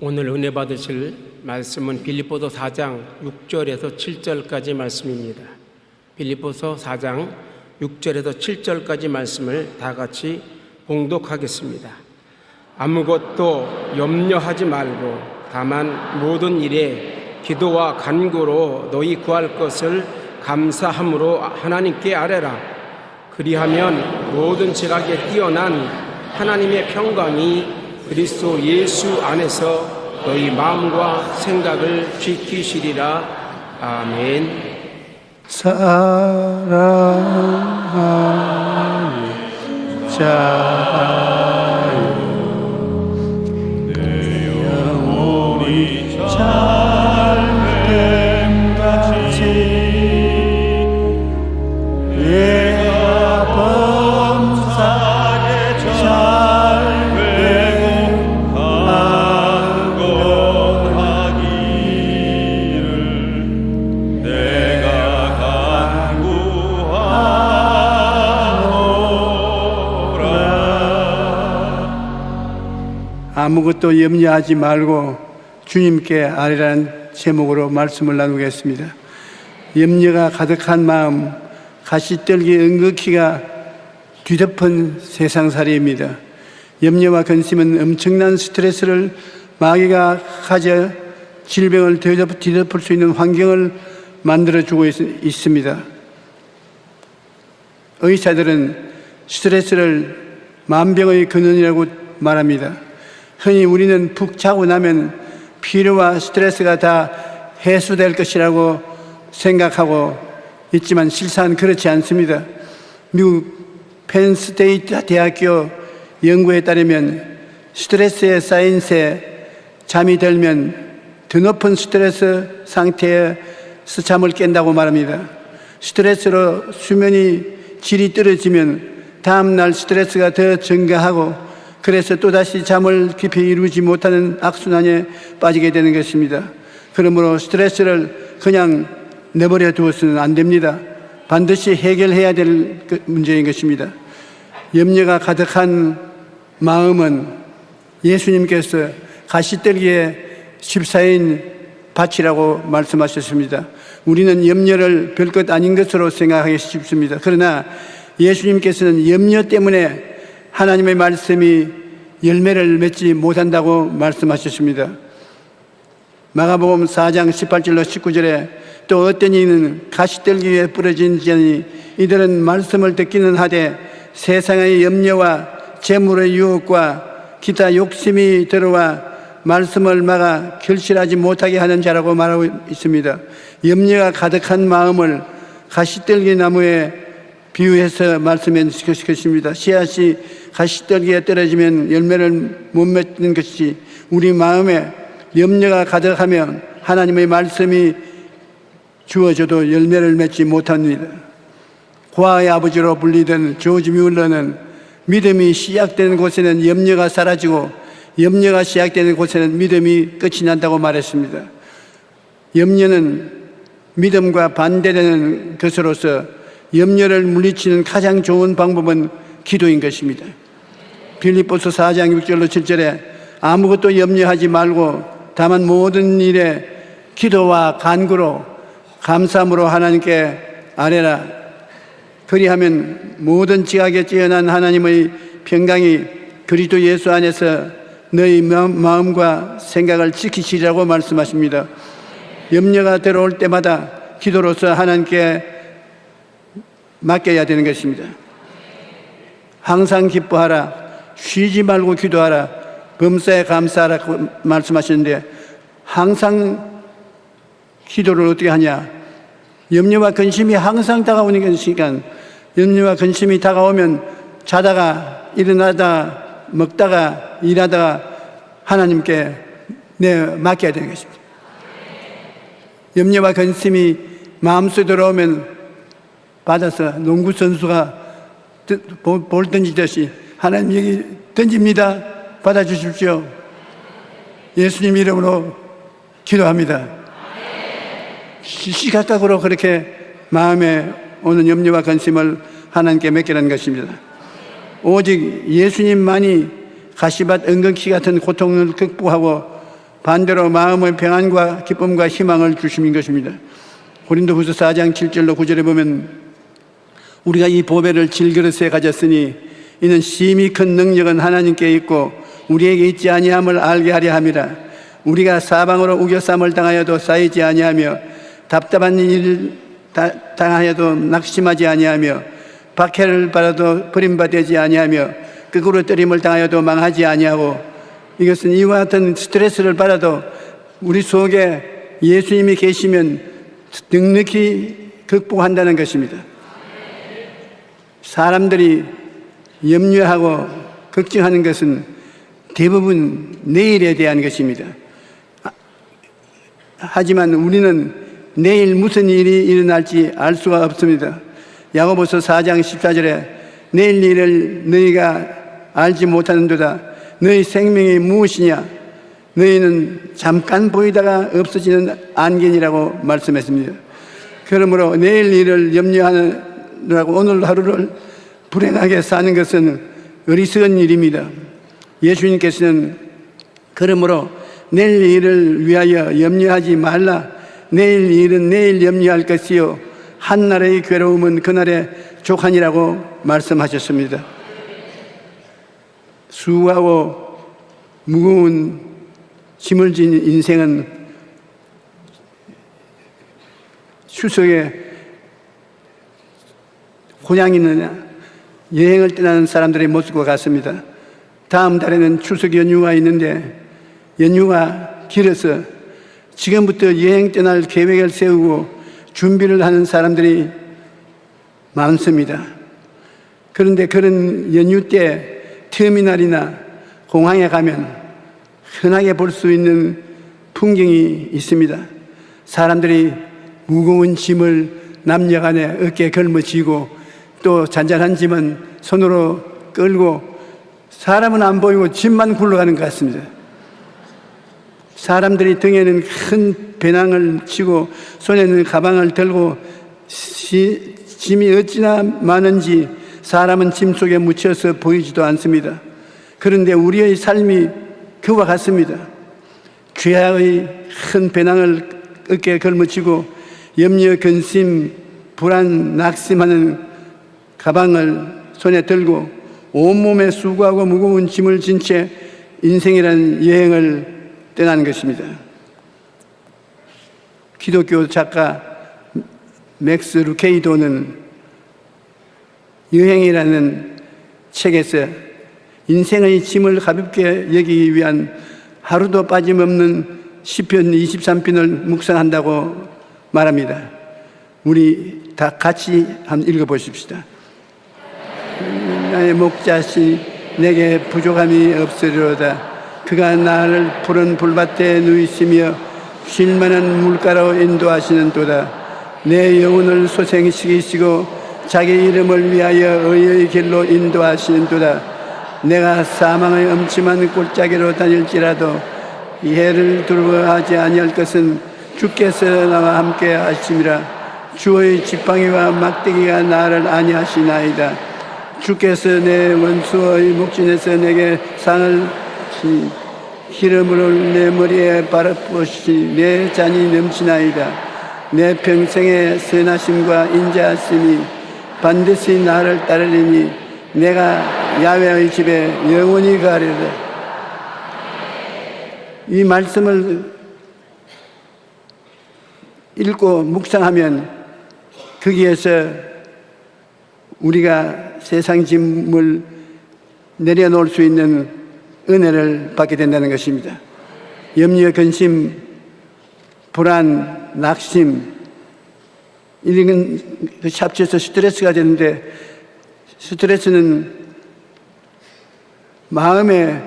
오늘 은혜 받으실 말씀은 빌립보서 4장 6절에서 7절까지 말씀입니다. 빌립보서 4장 6절에서 7절까지 말씀을 다 같이 봉독하겠습니다. 아무것도 염려하지 말고 다만 모든 일에 기도와 간구로 너희 구할 것을 감사함으로 하나님께 아뢰라. 그리하면 모든 지각에 뛰어난 하나님의 평강이 그리스도 예수 안에서 너희 마음과 생각을 지키시리라. 아멘. 사랑하는 자여 내 영혼이 잘됨같이 내가 범사에 잘되고 간구하기를 내가 간구하노라. 아무것도 염려하지 말고 주님께 아뢰라는 제목으로 말씀을 나누겠습니다. 염려가 가득한 마음, 가시떨기 은극히가 뒤덮은 세상살이입니다. 염려와 근심은 엄청난 스트레스를 마귀가 가져 질병을 뒤덮을 수 있는 환경을 만들어주고 있습니다. 의사들은 스트레스를 만병의 근원이라고 말합니다. 흔히 우리는 푹 자고 나면 피로와 스트레스가 다 해소될 것이라고 생각하고 있지만 실상 그렇지 않습니다. 미국 펜스테이트 대학교 연구에 따르면 스트레스에 쌓인 새 잠이 들면 더 높은 스트레스 상태에서 잠을 깬다고 말합니다. 스트레스로 수면이 질이 떨어지면 다음날 스트레스가 더 증가하고 그래서 또다시 잠을 깊이 이루지 못하는 악순환에 빠지게 되는 것입니다. 그러므로 스트레스를 그냥 내버려 두어서는 안 됩니다. 반드시 해결해야 될 문제인 것입니다. 염려가 가득한 마음은 예수님께서 가시떨기에 집사인 밭이라고 말씀하셨습니다. 우리는 염려를 별것 아닌 것으로 생각하기 쉽습니다. 그러나 예수님께서는 염려 때문에 하나님의 말씀이 열매를 맺지 못한다고 말씀하셨습니다. 마가복음 4장 18절로 19절에 또 어떤 이는 가시떨기 위에 부러진 자니 이들은 말씀을 듣기는 하되 세상의 염려와 재물의 유혹과 기타 욕심이 들어와 말씀을 막아 결실하지 못하게 하는 자라고 말하고 있습니다. 염려가 가득한 마음을 가시떨기 나무에 비유해서 말씀해 주신 것입니다. 씨앗이 가시떨기에 떨어지면 열매를 못 맺는 것이 우리 마음에 염려가 가득하면 하나님의 말씀이 주어져도 열매를 맺지 못합니다. 고아의 아버지로 불리던 조지 뮬러는 믿음이 시작되는 곳에는 염려가 사라지고 염려가 시작되는 곳에는 믿음이 끝이 난다고 말했습니다. 염려는 믿음과 반대되는 것으로서 염려를 물리치는 가장 좋은 방법은 기도인 것입니다. 빌립보서 4장 6절로 7절에 아무것도 염려하지 말고 다만 모든 일에 기도와 간구로 감사함으로 하나님께 아뢰라. 그리하면 모든 지각에 뛰어난 하나님의 평강이 그리스도 예수 안에서 너희 마음과 생각을 지키시라고 말씀하십니다. 염려가 들어올 때마다 기도로서 하나님께 맡겨야 되는 것입니다. 항상 기뻐하라. 쉬지 말고 기도하라. 범사에 감사하라고 말씀하시는데 항상 기도를 어떻게 하냐? 염려와 근심이 항상 다가오는 것이니까 염려와 근심이 다가오면 자다가 일어나다가 먹다가 일하다가 하나님께 맡겨야 되는 것입니다. 염려와 근심이 마음속에 들어오면 받아서 농구 선수가 볼 던지듯이 하나님 여기 던집니다. 받아주십시오. 예수님 이름으로 기도합니다. 시각적으로 그렇게 마음에 오는 염려와 근심을 하나님께 맡기라는 것입니다. 오직 예수님만이 가시밭 은근히 같은 고통을 극복하고 반대로 마음의 평안과 기쁨과 희망을 주시는 것입니다. 고린도후서 4장 7절로 9절에 보면 우리가 이 보배를 질그릇에 가졌으니 이는 심히 큰 능력은 하나님께 있고 우리에게 있지 아니함을 알게 하려 함이라. 우리가 사방으로 우겨쌈을 당하여도 쌓이지 아니하며 답답한 일을 당하여도 낙심하지 아니하며 박해를 받아도 버림받지 아니하며 극으로 때림을 당하여도 망하지 아니하고, 이것은 이와 같은 스트레스를 받아도 우리 속에 예수님이 계시면 넉넉히 극복한다는 것입니다. 사람들이 염려하고 걱정하는 것은 대부분 내일에 대한 것입니다. 하지만 우리는 내일 무슨 일이 일어날지 알 수가 없습니다. 야고보서 4장 14절에 내일 일을 너희가 알지 못하는도다. 너희 생명이 무엇이냐? 너희는 잠깐 보이다가 없어지는 안개니라고 말씀했습니다. 그러므로 내일 일을 염려하느라고 오늘 하루를 불행하게 사는 것은 어리석은 일입니다. 예수님께서는 그러므로 내일 일을 위하여 염려하지 말라. 내일 일은 내일 염려할 것이요 한날의 괴로움은 그날의 족하니라고 말씀하셨습니다. 수고하고 무거운 짐을 진 인생은 추석에 고향이나 여행을 떠나는 사람들의 모습과 같습니다. 다음 달에는 추석 연휴가 있는데 연휴가 길어서 지금부터 여행 떠날 계획을 세우고 준비를 하는 사람들이 많습니다. 그런데 그런 연휴 때 터미널이나 공항에 가면 흔하게 볼 수 있는 풍경이 있습니다. 사람들이 무거운 짐을 남녀간에 어깨에 걸머쥐고 또 잔잔한 짐은 손으로 끌고 사람은 안 보이고 짐만 굴러가는 것 같습니다. 사람들이 등에는 큰 배낭을 치고 손에는 가방을 들고 짐이 어찌나 많은지 사람은 짐 속에 묻혀서 보이지도 않습니다. 그런데 우리의 삶이 그와 같습니다. 죄악의 큰 배낭을 어깨에 걸머쥐고 염려, 근심, 불안, 낙심하는 가방을 손에 들고 온몸에 수고하고 무거운 짐을 진 채 인생이라는 여행을 떠나는 것입니다. 기독교 작가 맥스 루케이도는 여행이라는 책에서 인생의 짐을 가볍게 여기기 위한 하루도 빠짐없는 시편 23편을 묵상한다고 말합니다. 우리 다 같이 한번 읽어보십시다. 나의 목자시 내게 부족함이 없으리로다. 그가 나를 푸른 불밭에 누이시며 쉴만한 물가로 인도하시는도다. 내 영혼을 소생시키시고 자기 이름을 위하여 의의 길로 인도하시는도다. 내가 사망의 음침한 골짜기로 다닐지라도 해를 두려워하지 아니할 것은 주께서 나와 함께 하심이라. 주의 지팡이와 막대기가 나를 안위하시나이다. 주께서 내 원수의 목전에서 내게 상을 기름으로 내 머리에 바르시니 내 잔이 넘치나이다. 내 평생의 선하심과 인자하심이 반드시 나를 따르리니 내가 야훼의 집에 영원히 가리라. 이 말씀을 읽고 묵상하면 거기에서 우리가 세상 짐을 내려놓을 수 있는 은혜를 받게 된다는 것입니다. 염려, 근심, 불안, 낙심 이런 합쳐서 스트레스가 되는데, 스트레스는 마음에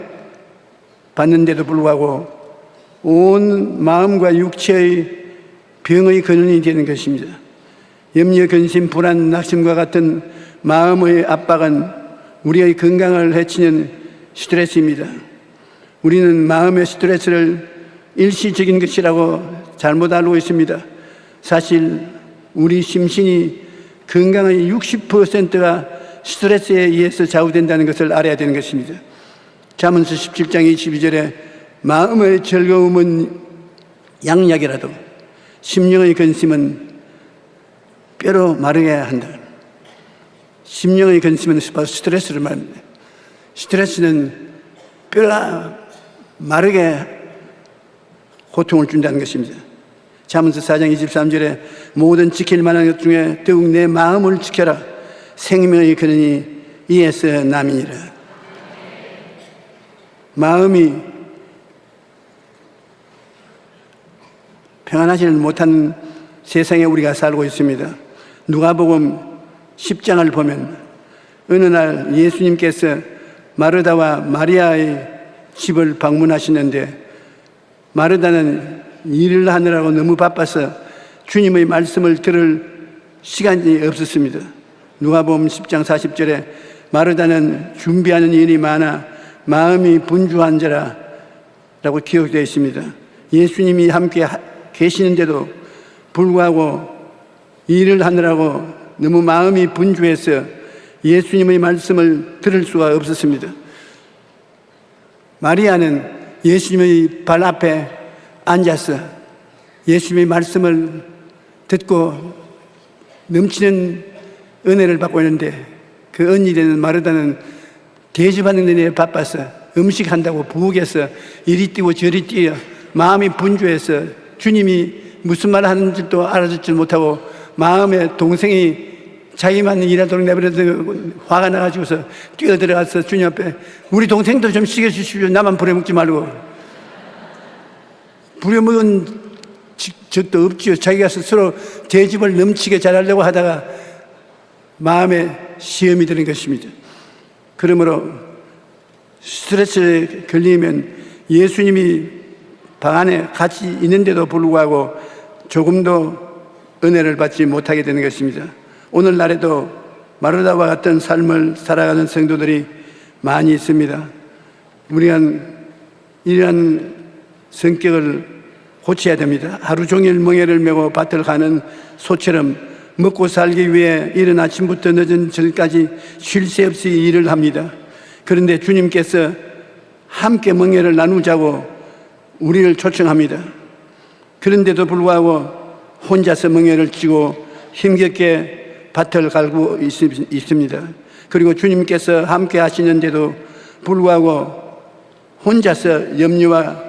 받는데도 불구하고 온 마음과 육체의 병의 근원이 되는 것입니다. 염려, 근심, 불안, 낙심과 같은 마음의 압박은 우리의 건강을 해치는 스트레스입니다. 우리는 마음의 스트레스를 일시적인 것이라고 잘못 알고 있습니다. 사실 우리 심신이 건강의 60%가 스트레스에 의해서 좌우된다는 것을 알아야 되는 것입니다. 잠언서 17장 22절에 마음의 즐거움은 양약이라도 심령의 근심은 뼈로 마르게 한다. 심령의 근심은 바로 스트레스를 말합니다. 스트레스는 뼈가 마르게 고통을 준다는 것입니다. 잠언서 4장 23절에 모든 지킬 만한 것 중에 더욱 내 마음을 지켜라. 생명의 근원이 이에서 남이니라. 마음이 평안하지 못하는 세상에 우리가 살고 있습니다. 누가복음 10장을 보면 어느 날 예수님께서 마르다와 마리아의 집을 방문하시는데 마르다는 일을 하느라고 너무 바빠서 주님의 말씀을 들을 시간이 없었습니다. 누가복음 10장 40절에 마르다는 준비하는 일이 많아 마음이 분주한 자라 라고 기록되어 있습니다. 예수님이 함께 계시는데도 불구하고 일을 하느라고 너무 마음이 분주해서 예수님의 말씀을 들을 수가 없었습니다. 마리아는 예수님의 발 앞에 앉아서 예수님의 말씀을 듣고 넘치는 은혜를 받고 있는데 그 언니 되는 마르다는 대접하는 일에 바빠서 음식한다고 부엌에서 이리 뛰고 저리 뛰어 마음이 분주해서 주님이 무슨 말 하는지도 알아듣지 못하고 마음에 동생이 자기만 일하도록 내버려두고 화가 나가지고서 뛰어들어가서 주님 앞에 우리 동생도 좀 시켜주십시오. 나만 부려먹지 말고. 부려먹은 적도 없지요. 자기가 스스로 제 집을 넘치게 잘하려고 하다가 마음에 시험이 드는 것입니다. 그러므로 스트레스에 걸리면 예수님이 방 안에 같이 있는데도 불구하고 조금도 은혜를 받지 못하게 되는 것입니다. 오늘날에도 마르다와 같은 삶을 살아가는 성도들이 많이 있습니다. 우리가 이러한 성격을 고쳐야 됩니다. 하루 종일 멍에를 메고 밭을 가는 소처럼 먹고 살기 위해 이른 아침부터 늦은 저녁까지 쉴 새 없이 일을 합니다. 그런데 주님께서 함께 멍에를 나누자고 우리를 초청합니다. 그런데도 불구하고 혼자서 멍에를 쥐고 힘겹게 밭을 갈고 있습니다. 그리고 주님께서 함께 하시는데도 불구하고 혼자서 염려와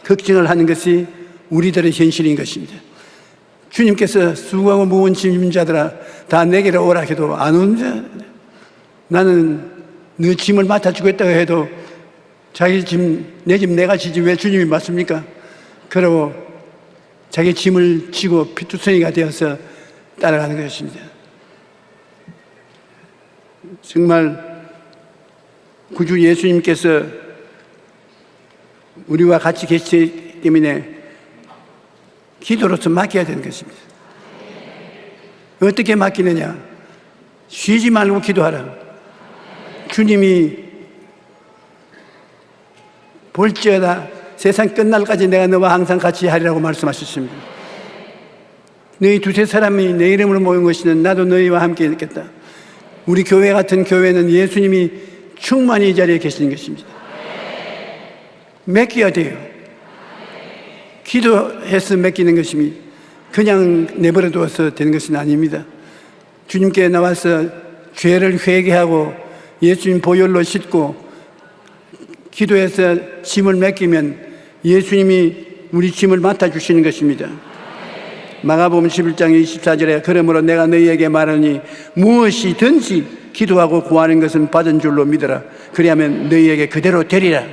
걱정을 하는 것이 우리들의 현실인 것입니다. 주님께서 수고하고 무거운 짐진 자들아 다 내게로 오라 해도 안 온다. 나는 너 짐을 맡아주겠다고 해도 자기 짐, 내 짐 내가 지지 왜 주님이 맞습니까? 그러고 자기 짐을 지고 피투성이가 되어서 따라가는 것입니다. 정말 구주 예수님께서 우리와 같이 계시기 때문에 기도로서 맡겨야 되는 것입니다. 어떻게 맡기느냐? 쉬지 말고 기도하라. 주님이 볼지어다 세상 끝날까지 내가 너와 항상 같이 하리라고 말씀하셨습니다. 너희 두세 사람이 내 이름으로 모인 것이는 나도 너희와 함께 있겠다. 우리 교회 같은 교회는 예수님이 충만히 이 자리에 계시는 것입니다. 맡겨야 돼요. 기도해서 맡기는 것이 그냥 내버려 두어서 되는 것은 아닙니다. 주님께 나와서 죄를 회개하고 예수님 보혈로 씻고 기도해서 짐을 맡기면 예수님이 우리 짐을 맡아주시는 것입니다. 마가복음 11장 24절에 그러므로 내가 너희에게 말하니 무엇이든지 기도하고 구하는 것은 받은 줄로 믿어라. 그리하면 너희에게 그대로 되리라.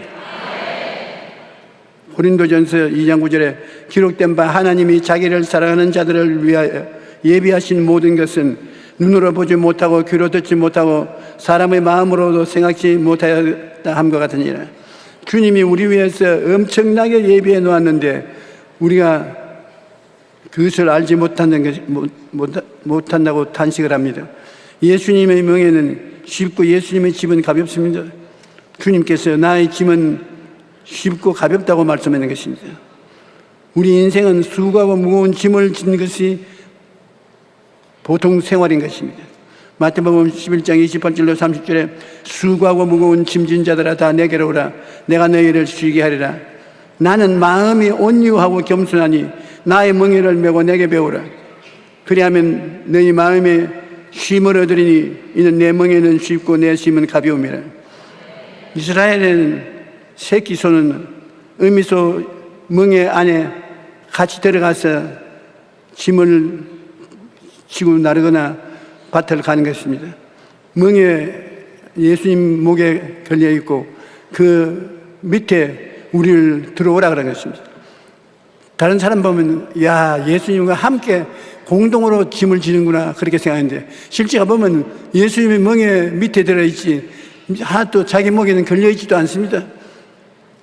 고린도전서 2장 9절에 기록된 바 하나님이 자기를 사랑하는 자들을 위하여 예비하신 모든 것은 눈으로 보지 못하고 귀로 듣지 못하고 사람의 마음으로도 생각지 못하였다 함과 같으니라. 주님이 우리 위해서 엄청나게 예비해 놓았는데 우리가 그것을 알지 못한다고 탄식을 합니다. 예수님의 명예는 쉽고 예수님의 짐은 가볍습니다. 주님께서 나의 짐은 쉽고 가볍다고 말씀하는 것입니다. 우리 인생은 수고하고 무거운 짐을 짓는 것이 보통 생활인 것입니다. 마태복음 11장 28절로 30절에 수고하고 무거운 짐진 자들아 다 내게로 오라. 내가 너희를 쉬게 하리라. 나는 마음이 온유하고 겸손하니 나의 멍에를 메고 내게 배우라. 그리하면 너희 마음에 쉼을 얻으리니 이는 내 멍에는 쉽고 내 짐은 가벼움이라. 이스라엘에는 새끼 소는 어미소 멍에 안에 같이 들어가서 짐을 지고 나르거나 밭을 가는 것입니다. 멍에 예수님 목에 걸려 있고 그 밑에 우리를 들어오라 그런 것입니다. 다른 사람 보면 야, 예수님과 함께 공동으로 짐을 지는구나 그렇게 생각하는데, 실제가 보면 예수님의 멍에 밑에 들어있지 하나도 자기 목에는 걸려있지도 않습니다.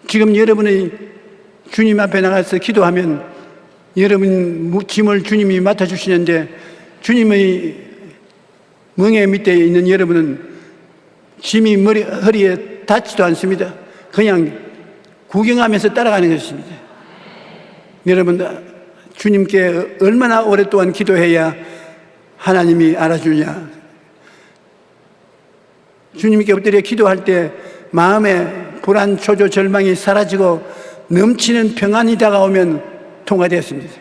지금 여러분이 주님 앞에 나가서 기도하면 여러분 짐을 주님이 맡아주시는데, 주님의 멍에 밑에 있는 여러분은 짐이 허리에 닿지도 않습니다. 그냥 구경하면서 따라가는 것입니다. 여러분, 주님께 얼마나 오랫동안 기도해야 하나님이 알아주냐? 주님께 엎드려 기도할 때 마음의 불안, 초조, 절망이 사라지고 넘치는 평안이 다가오면 통과되었습니다.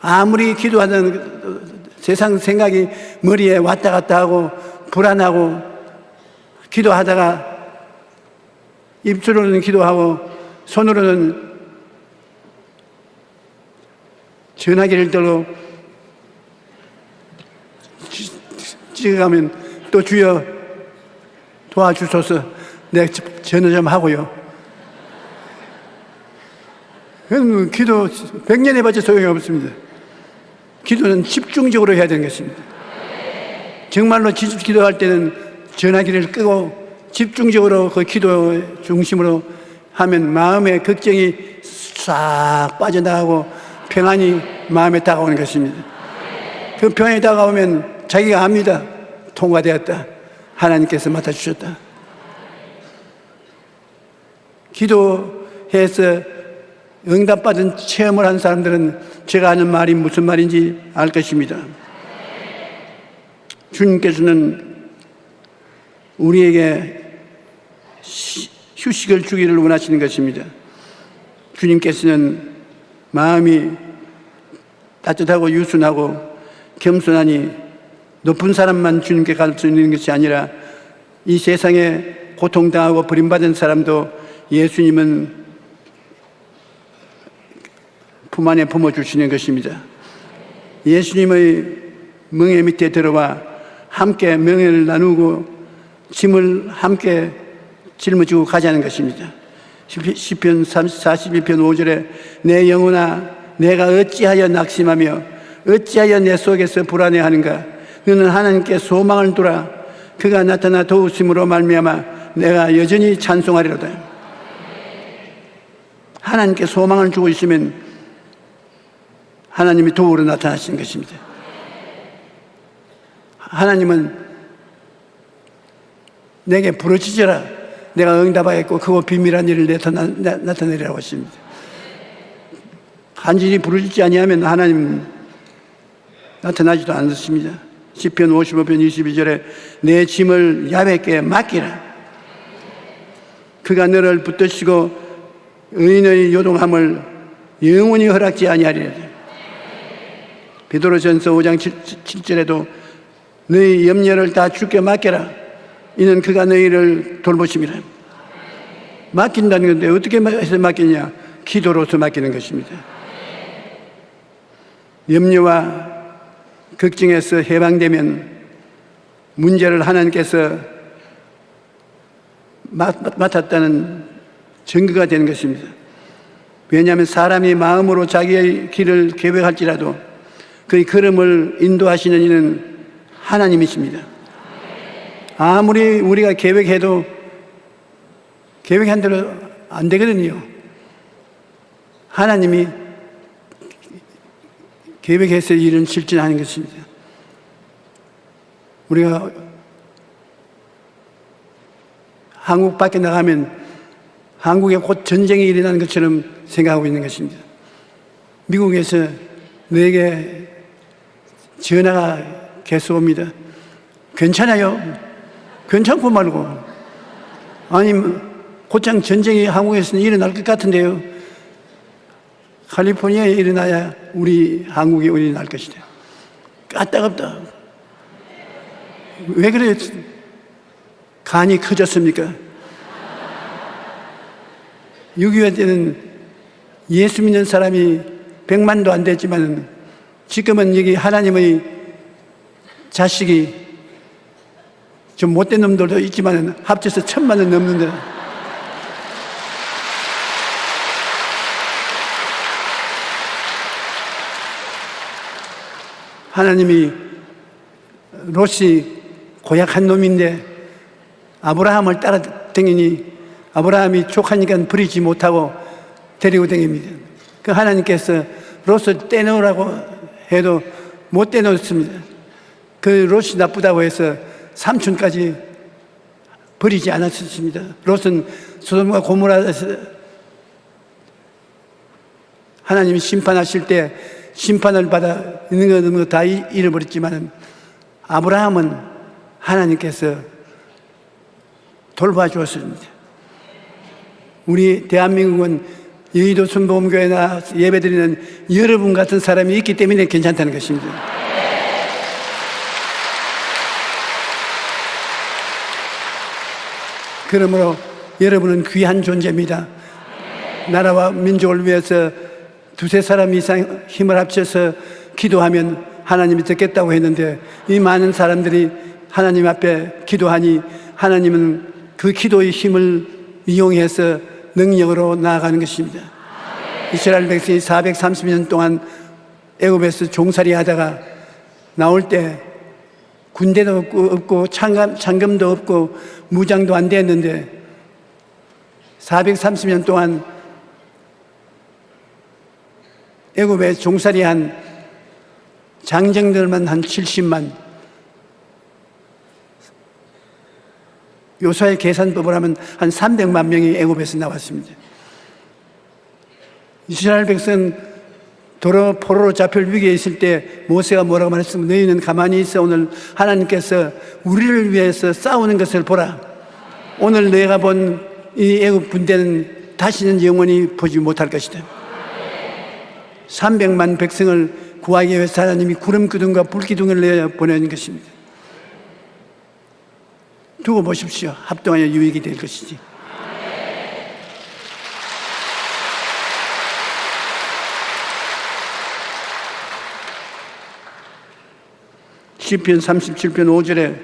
아무리 기도하던 세상 생각이 머리에 왔다 갔다 하고 불안하고, 기도하다가 입술로는 기도하고 손으로는 전화기를 들고 찍어가면 또 주여 도와주소서, 내가 전화 좀 하고요. 기도 100년 해봤자 소용이 없습니다. 기도는 집중적으로 해야 되는 것입니다. 정말로 기도할 때는 전화기를 끄고 집중적으로 그 기도 중심으로 하면 마음의 걱정이 싹 빠져나가고 평안이 마음에 다가오는 것입니다. 그 평안이 다가오면 자기가 압니다. 통과되었다. 하나님께서 맡아주셨다. 기도해서 응답받은 체험을 한 사람들은 제가 하는 말이 무슨 말인지 알 것입니다. 주님께서는 우리에게 휴식을 주기를 원하시는 것입니다. 주님께서는 마음이 따뜻하고 유순하고 겸손하니 높은 사람만 주님께 갈 수 있는 것이 아니라 이 세상에 고통당하고 버림받은 사람도 예수님은 품 안에 품어주시는 것입니다. 예수님의 멍에 밑에 들어와 함께 명예를 나누고 짐을 함께 짊어지고 가자는 것입니다. 시편 41편 5절에 내 영혼아 내가 어찌하여 낙심하며 어찌하여 내 속에서 불안해하는가. 너는 하나님께 소망을 두라. 그가 나타나 도우심으로 말미암아 내가 여전히 찬송하리로다. 하나님께 소망을 주고 있으면 하나님이 도우러 나타나시는 것입니다. 하나님은 내게 부르짖어라. 내가 응답하겠고 그거 비밀한 일을 나타내리라고 하십니다. 간절히 부르짖지 아니하면 하나님 나타나지도 않습니다. 시편 55편 22절에 내 짐을 야훼께 맡기라. 그가 너를 붙드시고 의인의 요동함을 영원히 허락지 아니하리라. 베드로전서 5장 7절에도 너희 염려를 다 주께 맡겨라. 이는 그가 너희를 돌보심이라. 맡긴다는 건데 어떻게 해서 맡기냐? 기도로서 맡기는 것입니다. 염려와 걱정에서 해방되면 문제를 하나님께서 맡았다는 증거가 되는 것입니다. 왜냐하면 사람이 마음으로 자기의 길을 계획할지라도 그의 걸음을 인도하시는 이는 하나님이십니다. 아무리 우리가 계획해도 계획한 대로 안 되거든요. 하나님이 계획해서 일은 실천하는 것입니다. 우리가 한국 밖에 나가면 한국에 곧 전쟁이 일어나는 것처럼 생각하고 있는 것입니다. 미국에서 너에게 전화가 계속 옵니다. 괜찮아요? 괜찮고 말고. 아니, 곧장 전쟁이 한국에서는 일어날 것 같은데요. 캘리포니아에 일어나야 우리 한국에 일어날 것이다. 까딱없다. 왜 그래 간이 커졌습니까? 6.25 때는 예수 믿는 사람이 100만도 안 됐지만 지금은 여기 하나님의 자식이 좀 못된 놈들도 있지만 합쳐서 1000만은 넘는데, 하나님이 롯이 고약한 놈인데 아브라함을 따라다니니 아브라함이 족하니까 버리지 못하고 데리고 다닙니다. 그 하나님께서 롯을 떼놓으라고 해도 못 떼놓습니다. 그 롯이 나쁘다고 해서 삼촌까지 버리지 않았습니다. 롯은 소돔과 고모라에서 하나님이 심판하실 때 심판을 받아 있는 것 다 잃어버렸지만 아브라함은 하나님께서 돌봐주었습니다. 우리 대한민국은 여의도 순복음교회나 예배드리는 여러분 같은 사람이 있기 때문에 괜찮다는 것입니다. 그러므로 여러분은 귀한 존재입니다. 나라와 민족을 위해서 두세 사람 이상 힘을 합쳐서 기도하면 하나님이 듣겠다고 했는데 이 많은 사람들이 하나님 앞에 기도하니 하나님은 그 기도의 힘을 이용해서 능력으로 나아가는 것입니다. 이스라엘 백성이 430년 동안 애굽에서 종살이 하다가 나올 때 군대도 없고 창금도 없고 무장도 안 됐는데 430년 동안 애굽에 종살이한 장정들만 한 70만, 요사의 계산법을 하면 한 300만 명이 애굽에서 나왔습니다. 이스라엘 백성 포로로 잡힐 위기에 있을 때 모세가 뭐라고 말했습니까? 너희는 가만히 있어. 오늘 하나님께서 우리를 위해서 싸우는 것을 보라. 오늘 내가 본 이 애굽 군대는 다시는 영원히 보지 못할 것이다. 300만 백성을 구하기 위해서 하나님이 구름 기둥과 불 기둥을 내어 보내는 것입니다. 두고 보십시오. 합동하여 유익이 될 것이지. 시편 37편 5절에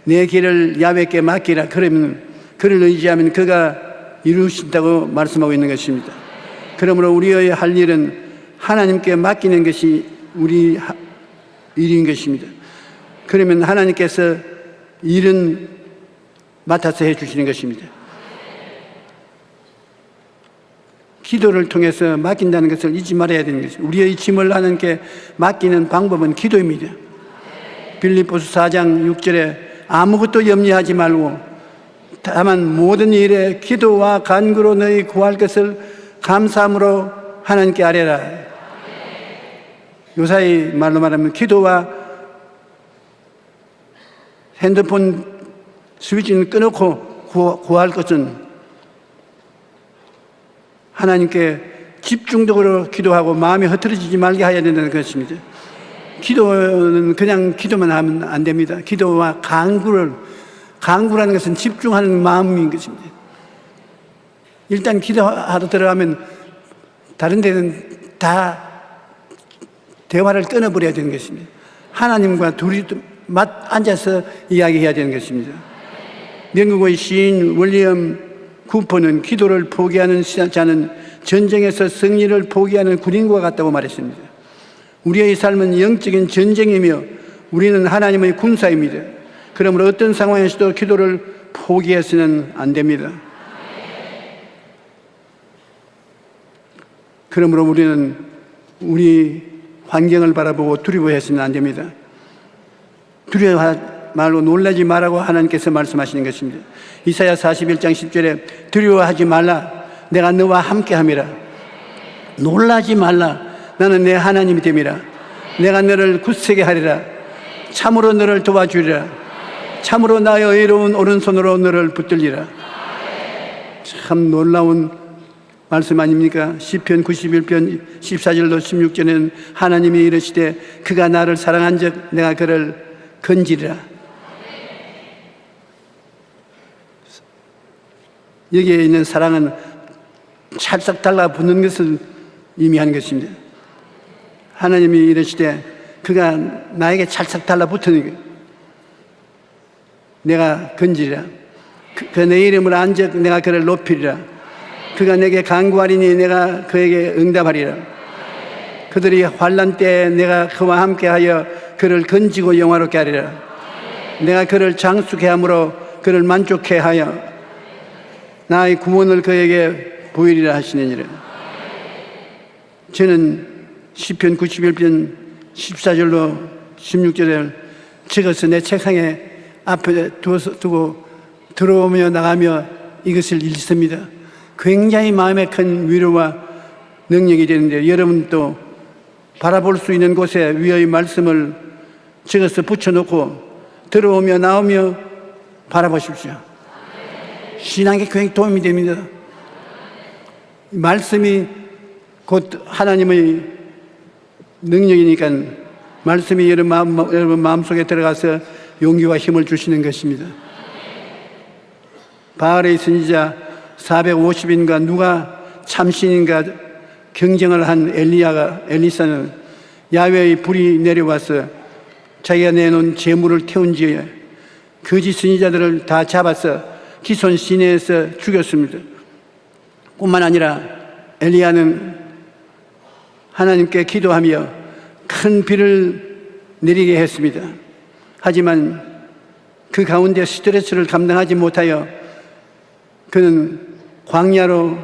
내 길을 야훼께 맡기라. 그러면 그를 의지하면 그가 이루신다고 말씀하고 있는 것입니다. 그러므로 우리의 할 일은 하나님께 맡기는 것이 우리 일인 것입니다. 그러면 하나님께서 일은 맡아서 해주시는 것입니다. 기도를 통해서 맡긴다는 것을 잊지 말아야 되는 것입니다. 우리의 짐을 하나님께 맡기는 방법은 기도입니다. 빌립보서 4장 6절에 아무것도 염려하지 말고 다만 모든 일에 기도와 간구로 너희 구할 것을 감사함으로 하나님께 아뢰라. 요사이 말로 말하면 기도와 핸드폰 스위치는 끊고 구할 것은 하나님께 집중적으로 기도하고 마음이 흐트러지지 말게 해야 된다는 것입니다. 기도는 그냥 기도만 하면 안 됩니다. 기도와 간구라는 것은 집중하는 마음인 것입니다. 일단 기도하러 들어가면 다른 데는 다 대화를 끊어버려야 되는 것입니다. 하나님과 둘이 앉아서 이야기해야 되는 것입니다. 영국의 시인 윌리엄 쿠퍼는 기도를 포기하는 자는 전쟁에서 승리를 포기하는 군인과 같다고 말했습니다. 우리의 삶은 영적인 전쟁이며 우리는 하나님의 군사입니다. 그러므로 어떤 상황에서도 기도를 포기해서는 안 됩니다. 그러므로 우리는 우리 환경을 바라보고 두려워해서는 안 됩니다. 두려워하지 말고 놀라지 말라고 하나님께서 말씀하시는 것입니다. 이사야 41장 10절에 두려워하지 말라. 내가 너와 함께함이라. 놀라지 말라. 나는 내 하나님이 됨이라. 내가 너를 굳세게 하리라. 참으로 너를 도와주리라. 참으로 나의 의로운 오른손으로 너를 붙들리라. 참 놀라운 말씀 아닙니까? 시편 91편 14절로 16절에는 하나님이 이르시되 그가 나를 사랑한 적 내가 그를 건지리라. 여기에 있는 사랑은 찰싹 달라붙는 것을 의미하는 것입니다. 하나님이 이르시되 그가 나에게 찰싹 달라붙으니 까 내가 건지리라. 그 내 이름을 안 적 내가 그를 높이리라. 그가 내게 간구하리니 내가 그에게 응답하리라. 그들이 환난 때에 내가 그와 함께하여 그를 건지고 영화롭게 하리라. 내가 그를 장수케 함으로 그를 만족케 하여 나의 구원을 그에게 보이리라 하시느니라. 저는 시편 91편 14절로 16절을 적어서 내 책상에 앞에 두고 들어오며 나가며 이것을 읽습니다. 굉장히 마음에 큰 위로와 능력이 되는데, 여러분도 바라볼 수 있는 곳에 위의 말씀을 적어서 붙여놓고 들어오며 나오며 바라보십시오. 신앙에 굉장히 도움이 됩니다. 말씀이 곧 하나님의 능력이니까 말씀이 여러분 마음속에 들어가서 용기와 힘을 주시는 것입니다. 바알의 선지자 450인가 누가 참신인가 경쟁을 한 엘리사는 야훼의 불이 내려와서 자기가 내놓은 재물을 태운 뒤에 거짓 선지자들을 다 잡아서 기손 시내에서 죽였습니다. 뿐만 아니라 엘리야는 하나님께 기도하며 큰 비를 내리게 했습니다. 하지만 그 가운데 스트레스를 감당하지 못하여 그는 광야로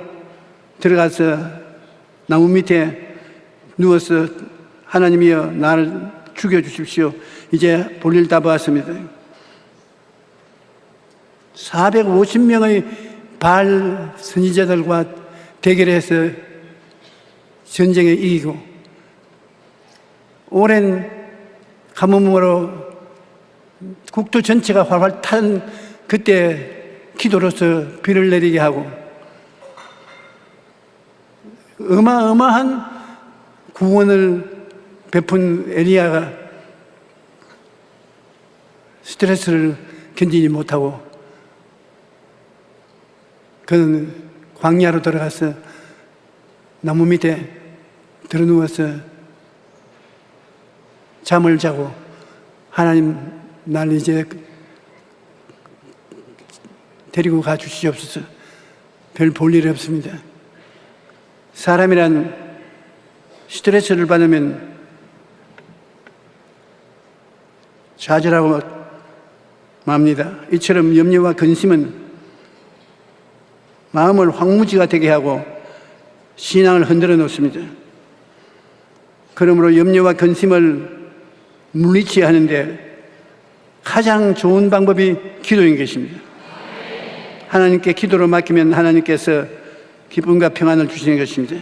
들어가서 나무 밑에 누워서 하나님이여 나를 죽여주십시오. 이제 볼일 다 보았습니다. 450명의 바알 선지자들과 대결해서 전쟁에 이기고 오랜 가뭄으로 국토 전체가 활활 탄 그때 기도로서 비를 내리게 하고 어마어마한 구원을 베푼 엘리야가 스트레스를 견디지 못하고 그는 광야로 들어가서 나무 밑에 들어누워서 잠을 자고 하나님 날 이제 데리고 가 주시옵소서. 별 볼 일이 없습니다. 사람이란 스트레스를 받으면 좌절하고 맙니다. 이처럼 염려와 근심은 마음을 황무지가 되게 하고 신앙을 흔들어 놓습니다. 그러므로 염려와 근심을 물리쳐야 하는데 가장 좋은 방법이 기도인 것입니다. 하나님께 기도로 맡기면 하나님께서 기쁨과 평안을 주시는 것입니다.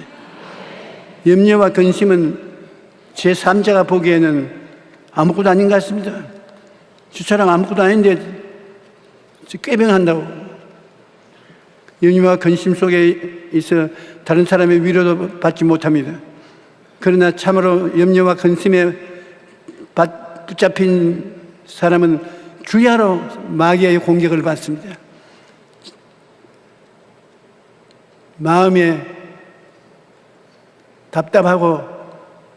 염려와 근심은 제3자가 보기에는 아무것도 아닌 것 같습니다. 저 사람 아무것도 아닌데 꾀병한다고. 염려와 근심 속에 있어 다른 사람의 위로도 받지 못합니다. 그러나 참으로 염려와 근심에 붙잡힌 사람은 주야로 마귀의 공격을 받습니다. 마음에 답답하고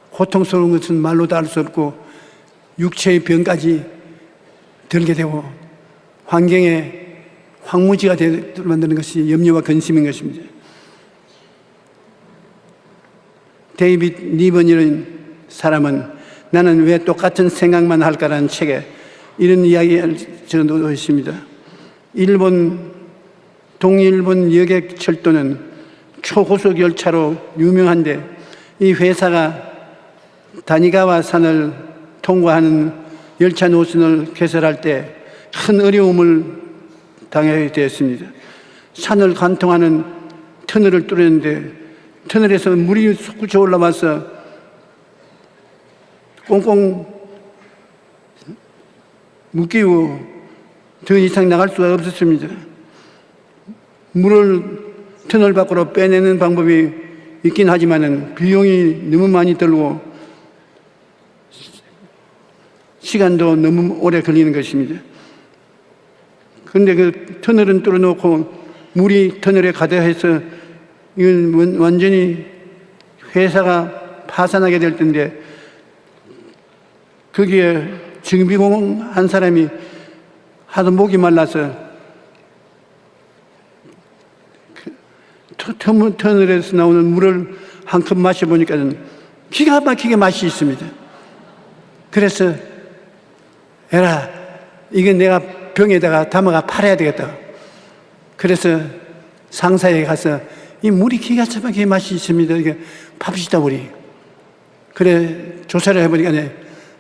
고통스러운 것은 말로도 알 수 없고 육체의 병까지 들게 되고 환경에 황무지가 만드는 것이 염려와 근심인 것입니다. 데이빗 리번이라는 사람은 나는 왜 똑같은 생각만 할까라는 책에 이런 이야기를 적어놓고 있습니다. 동일본 여객철도는 초고속 열차로 유명한데 이 회사가 다니가와 산을 통과하는 열차 노선을 개설할 때 큰 어려움을 당하게 되었습니다. 산을 관통하는 터널을 뚫었는데 터널에서 물이 솟구쳐 올라와서 꽁꽁 묶이고 더 이상 나갈 수가 없었습니다. 물을 터널 밖으로 빼내는 방법이 있긴 하지만은 비용이 너무 많이 들고 시간도 너무 오래 걸리는 것입니다. 그런데 그 터널은 뚫어놓고 물이 터널에 가득해서 이건 완전히 회사가 파산하게 될 텐데 거기에 정비공 한 사람이 하도 목이 말라서 터널에서 나오는 물을 한 컵 마셔보니까 기가 막히게 맛이 있습니다. 그래서 에라, 이게 내가 병에다가 담아가 팔아야 되겠다. 그래서 상사에게 가서 이 물이 기가 막히게 맛이 있습니다. 이게 팝시다 우리. 그래 조사를 해보니까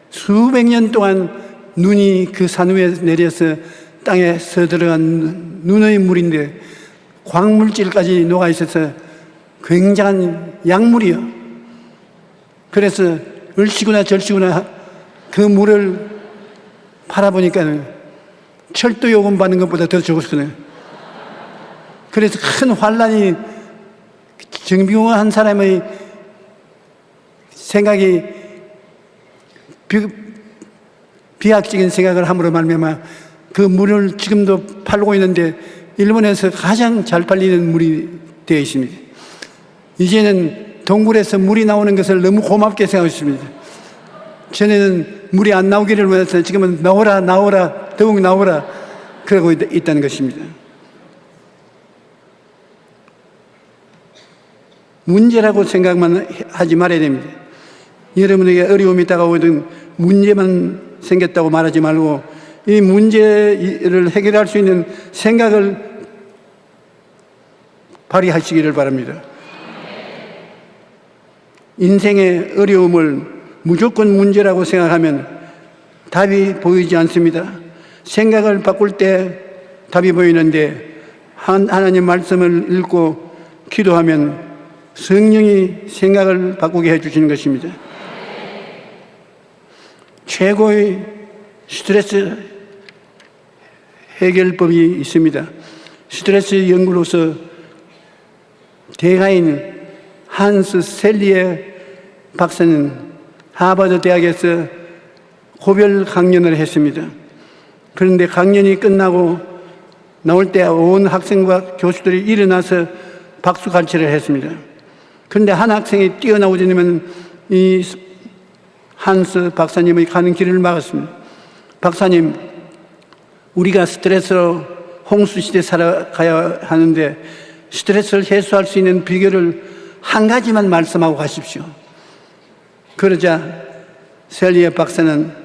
수백 년 동안 눈이 그 산 위에 내려서 땅에 서들어간 눈의 물인데 광물질까지 녹아 있어서 굉장한 약물이요. 그래서 얼씨구나 절씨구나 그 물을 팔아보니까 철도 요금 받는 것보다 더 좋았거든요. 그래서 큰 환란이 정비공 한 사람의 생각이 비약적인 생각을 함으로 말미암아 그 물을 지금도 팔고 있는데 일본에서 가장 잘 팔리는 물이 되어 있습니다. 이제는 동굴에서 물이 나오는 것을 너무 고맙게 생각했습니다. 전에는 물이 안 나오기를 원해서 지금은 나오라 나오라 더욱 나오라 그러고 있다는 것입니다. 문제라고 생각만 하지 말아야 됩니다. 여러분에게 어려움이 다가오든 문제만 생겼다고 말하지 말고 이 문제를 해결할 수 있는 생각을 발휘하시기를 바랍니다. 인생의 어려움을 무조건 문제라고 생각하면 답이 보이지 않습니다. 생각을 바꿀 때 답이 보이는데 하나님 말씀을 읽고 기도하면 성령이 생각을 바꾸게 해주시는 것입니다. 최고의 스트레스 해결법이 있습니다. 스트레스 연구로서 대가인 한스 셀리에 박사는 하버드 대학에서 고별 강연을 했습니다. 그런데 강연이 끝나고 나올 때 온 학생과 교수들이 일어나서 박수 갈채를 했습니다. 그런데 한 학생이 뛰어나오자면 이 한스 박사님의 가는 길을 막았습니다. 박사님, 우리가 스트레스로 홍수시대 살아가야 하는데 스트레스를 해소할 수 있는 비결을 한 가지만 말씀하고 가십시오. 그러자 셀리에 박사는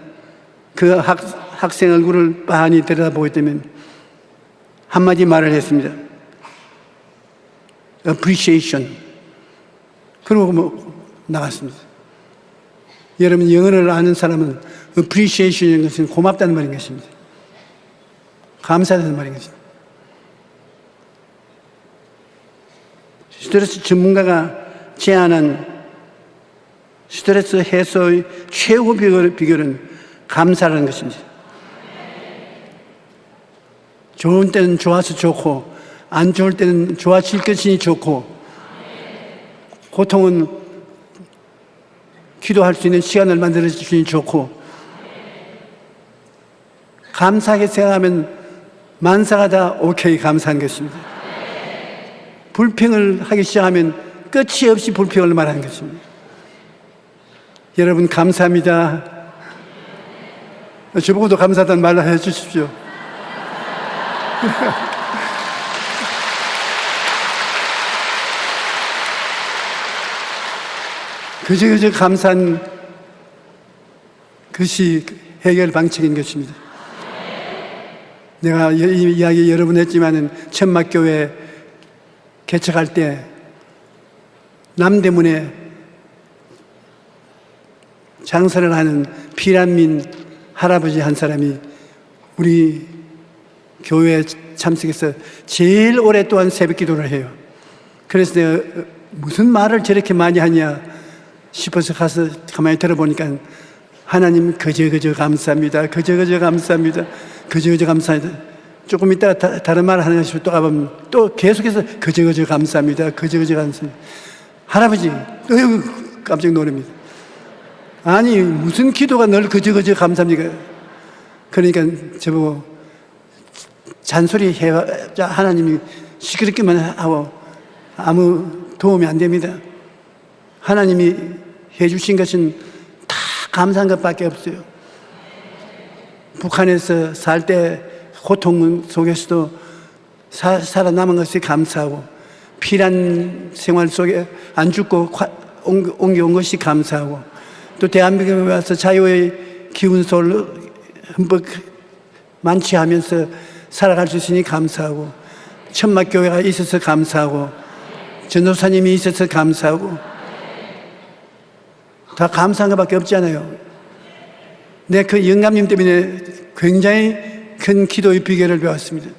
그 학생 얼굴을 빤히 들여다보고 있다면 한마디 말을 했습니다. appreciation. 그러고 나갔습니다. 여러분, 영어를 아는 사람은 appreciation인 것은 고맙다는 말인 것입니다. 감사하다는 말인 것입니다. 스트레스 전문가가 제안한 스트레스 해소의 최고 비결은 감사라는 것입니다. 좋은 때는 좋아서 좋고 안 좋을 때는 좋아질 것이니 좋고 고통은 기도할 수 있는 시간을 만들어 주시니 좋고 감사하게 생각하면 만사가 다 오케이 감사한 것입니다. 불평을 하기 시작하면 끝이 없이 불평을 말하는 것입니다. 여러분 감사합니다. 저보고도 감사하다는 말을 해주십시오. 그저 감사한 것이 해결 방책인 것입니다. 내가 이 이야기 여러 번 했지만은 천막교회 개척할 때 남대문에 장사를 하는 피란민 할아버지 한 사람이 우리 교회에 참석해서 제일 오랫동안 새벽 기도를 해요. 그래서 내가 무슨 말을 저렇게 많이 하냐 싶어서 가서 가만히 들어보니까 하나님 그저 감사합니다. 그저 감사합니다. 그저 감사합니다. 조금 있다가 다른 말 하는 것이 또 가보면 또 계속해서 그저 감사합니다. 그저 감사합니다. 할아버지, 어휴, 깜짝 놀랍니다. 아니, 무슨 기도가 늘 그저 감사합니까? 그러니까 저보고 잔소리 해자 하나님이 시끄럽기만 하고 아무 도움이 안 됩니다. 하나님이 해주신 것은 다 감사한 것밖에 없어요. 북한에서 살 때 고통 속에서도 살아남은 것이 감사하고, 피란 생활 속에 안 죽고 옮겨온 것이 감사하고, 또 대한민국에 와서 자유의 기운솔로 흠뻑 만취하면서 살아갈 수 있으니 감사하고, 천막교회가 있어서 감사하고, 전도사님이 있어서 감사하고, 다 감사한 것밖에 없잖아요. 내 그 영감님 때문에 굉장히 큰 기도의 비결을 배웠습니다.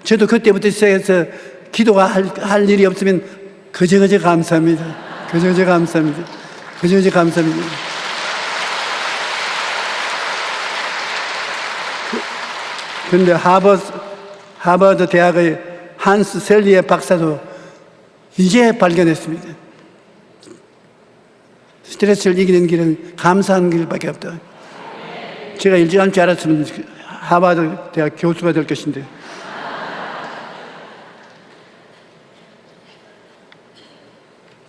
저도 그때부터 시작해서 기도가 할 일이 없으면 그저 감사합니다. 그저 감사합니다. 그저 감사합니다. 그런데 하버드 대학의 한스 셀리에 박사도 이제 발견했습니다. 스트레스를 이기는 길은 감사하는 길밖에 없다. 제가 일찍 줄 알았으면 하버드 대학 교수가 될 것인데.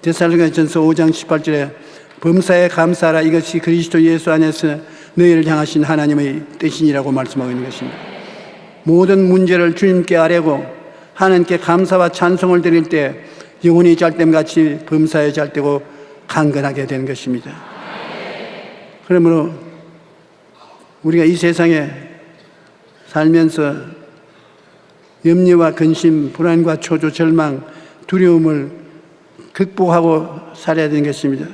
데살로니가전서 5장 18절에 범사에 감사하라, 이것이 그리스도 예수 안에서 너희를 향하신 하나님의 뜻이니라고 말씀하고 있는 것입니다. 모든 문제를 주님께 아뢰고 하나님께 감사와 찬송을 드릴 때 영혼이 잘됨같이 범사에 잘되고 강건하게 되는 것입니다. 그러므로 우리가 이 세상에 살면서 염려와 근심, 불안과 초조, 절망, 두려움을 극복하고 살아야 되는 것입니다.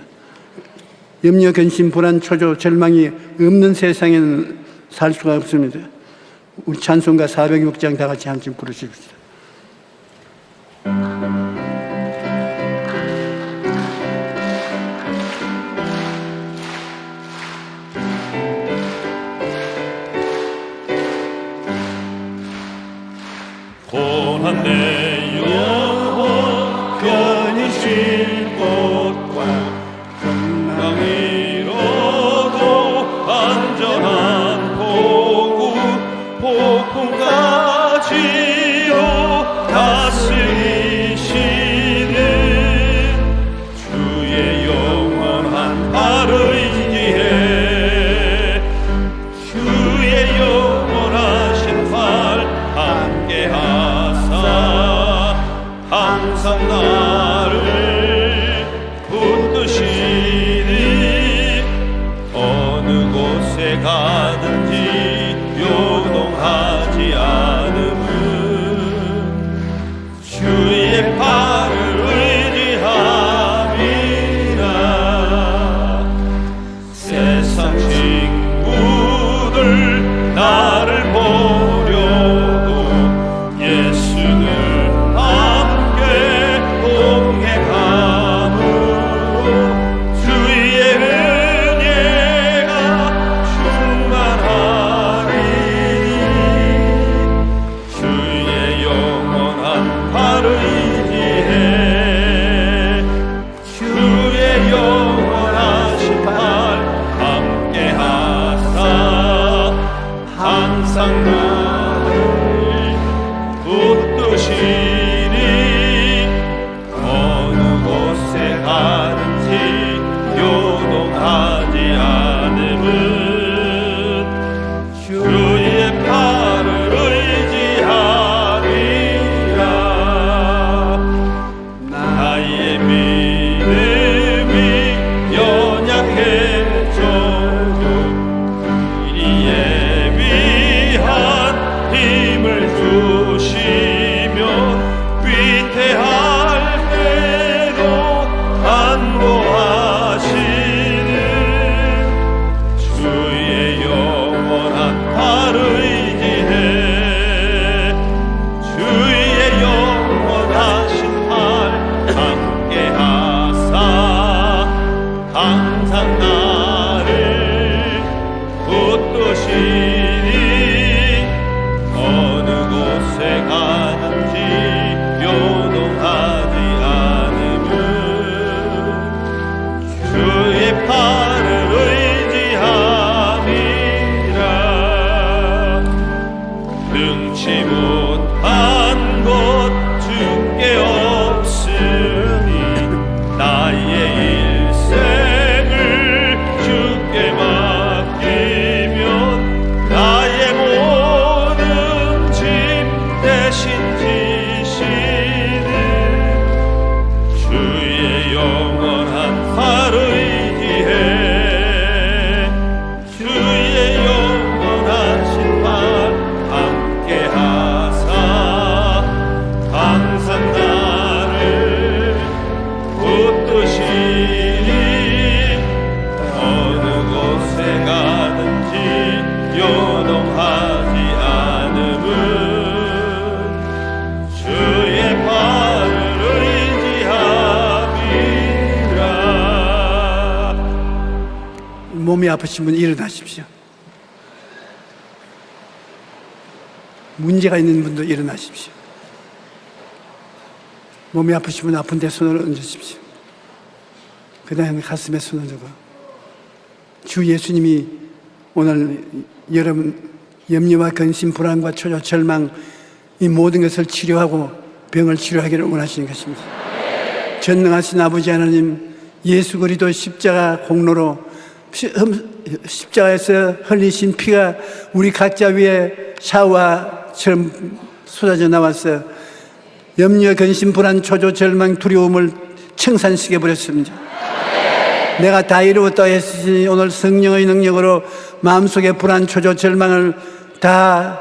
염려, 근심, 불안, 초조, 절망이 없는 세상에는 살 수가 없습니다. 우리 찬송가 406장 다 같이 한 번 부르십시오. 고난 내 영혼 편히 쉴 곳과 건강 잃어도 안전한 보고 폭풍까지요 다스리시는 주의 영원한 발을 의지해 주의 영원하신 발 함께하사 항상 나를 붙드시니 어느 곳에 가든지 요동하지 않음은 주의 팔을 의지함이라. 세상 친구들 나를 보려도 예수를 함께 동행함으로 주의 은혜가 충만하리니 주의 영원한 발을 의지해 주의 영원하신 발 함께하사 항상 나를 붙드시니 어느 곳에 가든지 요동하지 않음은 주의 팔을 의지하리라. 나의 믿음이 연약해져도 이리에 위한 힘을 주시며 위태할 때도 안보하시는 주의 영원한 발을 의지해 주의 영원하신 발 함께하사 항상 나를 붙드시니 어느 곳 주의 팔을 의지함이라. 능치 못한 것 주께 없으니 나의 일생을 주께 맡기면 나의 모든 짐 대신 지시는 주의 영원한 팔을 의지해. 주의 영원하신 팔 함께 하사 항상 나를 붙드시니 어느 곳에 가든지 요동하지 않음은 주의 팔을 의지함이라. 몸이 아프신 분 일어나십시오. 문제가 있는 분도 일어나십시오. 몸이 아프신 분 아픈 데 손을 얹으십시오. 그 다음에 가슴에 손을 얹고 주 예수님이 오늘 여러분 염려와 근심, 불안과 초조, 절망 이 모든 것을 치료하고 병을 치료하기를 원하시는 것입니다. 전능하신 아버지 하나님, 예수 그리스도 십자가 공로로 십자가에서 흘리신 피가 우리 각자 위에 샤워처럼 쏟아져 나와서 염려, 근심, 불안, 초조, 절망, 두려움을 청산시켜 버렸습니다. 내가 다 이루었다 했으니 오늘 성령의 능력으로 마음속에 불안, 초조, 절망을 다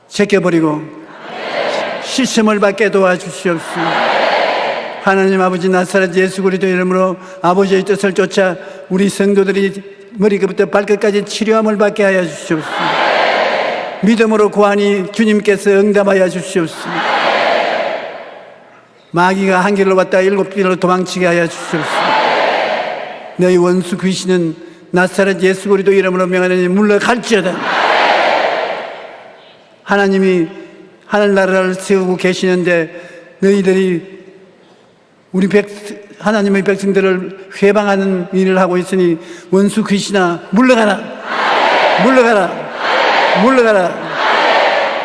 제껴버리고 시험을 받게 도와주시옵소서. 하나님 아버지, 나사렛 예수 그리스도 이름으로 아버지의 뜻을 쫓아 우리 성도들이 머리끝부터 발끝까지 치료함을 받게 하여 주시옵소서. 믿음으로 구하니 주님께서 응답하여 주시옵소서. 마귀가 한 길로 왔다 일곱 길로 도망치게 하여 주시옵소서. 너희 원수 귀신은 나사렛 예수 그리스도 이름으로 명하노니 물러갈지어다. 하나님이 하늘나라를 세우고 계시는데 너희들이 하나님의 백성들을 회방하는 일을 하고 있으니 원수 귀신아 물러가라. 물러가라. 물러가라.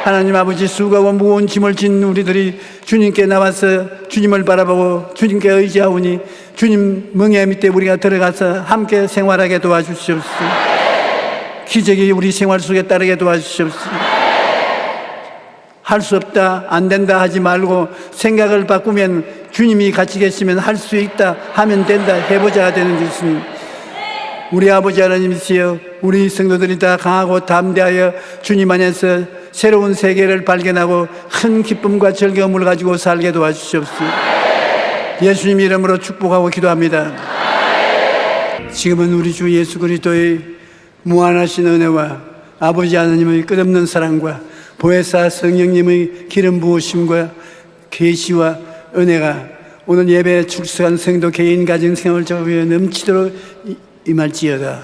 하나님 아버지, 수고하고 무거운 짐을 진 우리들이 주님께 나와서 주님을 바라보고 주님께 의지하오니 주님 멍에 밑에 우리가 들어가서 함께 생활하게 도와주시옵소서. 기적이 우리 생활 속에 따르게 도와주시옵소서. 할 수 없다, 안 된다 하지 말고 생각을 바꾸면 주님이 같이 계시면 할 수 있다, 하면 된다, 해보자 되는 것이니 우리 아버지 하나님이시여, 우리 성도들이 다 강하고 담대하여 주님 안에서 새로운 세계를 발견하고 큰 기쁨과 즐거움을 가지고 살게 도와주시옵소서. 예수님 이름으로 축복하고 기도합니다. 지금은 우리 주 예수 그리스도의 무한하신 은혜와 아버지 하나님의 끝없는 사랑과 보혜사 성령님의 기름 부으심과 계시와 은혜가 오늘 예배에 출석한 성도 개인 가정 생활 적용에 넘치도록 임할지어다.